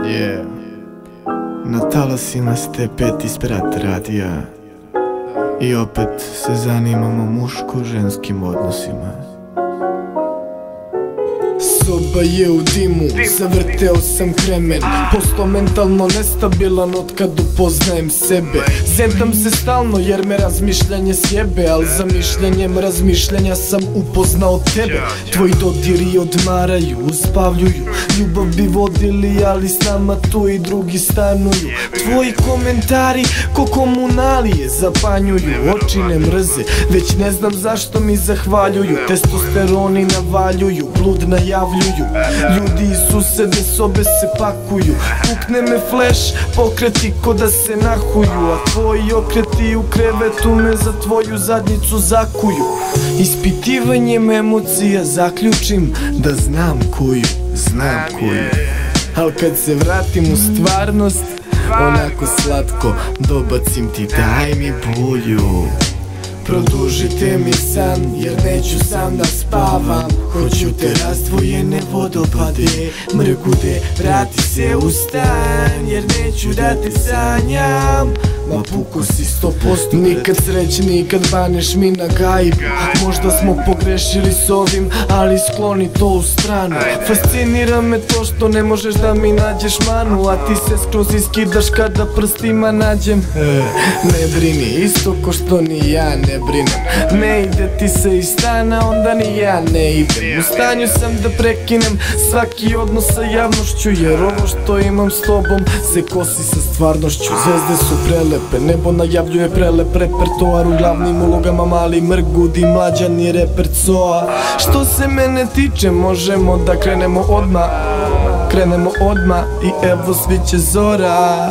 Yeah. Na talasima ste peti sprat radija i opet se zanimamo muško-ženskim odnosima. Soba je u dimu, zavrteo sam kremen, postao mentalno nestabilan od kad upoznajem sebe. Zedam se stalno jer me razmišljanje sjebe, al za mišljenjem razmišljanja sam upoznao tebe. Tvoji dodiri odmaraju, uspavljuju, ljubav bi vodili, ali s nama tu i drugi stanuju. Tvoji komentari ko komunalije zapanjuju, oči ne mrze, već ne znam zašto mi zahvaljuju. Testosteroni navaljuju, blud najavljuju, ljudi iz susede sobe se pakuju. Pukne me flash, pokreti ko da se nahuju, a tvoji okreti u krevetu me za tvoju zadnjicu zakuju. Ispitivanjem emocija zaključim da znam koju, al kad se vratim u stvarnost, onako slatko dobacim ti daj mi bulju. Produžite mi san, jer neću sam da spavam. Hoću te razdvojene vodopade, mrgude, vrati se u stan, jer neću da te sanjam. Ma puko si 100%, nikad srećni kad baneš mi na gajbu. Možda smo pogrešili s ovim, ali skloni to u stranu. Fascinira me to što ne možeš da mi nađeš manu, a ti se skroz iskidaš kada prstima nađem. Ne brini, isto ko što ni ja ne brinem. Ne ide ti se iz stana, onda ni ja ne idem. U stanju sam da prekinem svaki odnos sa javnošću, jer ovo što imam s tobom se kosi sa stvarnošću. Zvezde su prelepe, nebo najavljuje prelep repertoar, u glavnim ulogama mali Mrgud i mlađani reper Coa. Što se mene tiče možemo da krenemo odmah i evo sviće zora.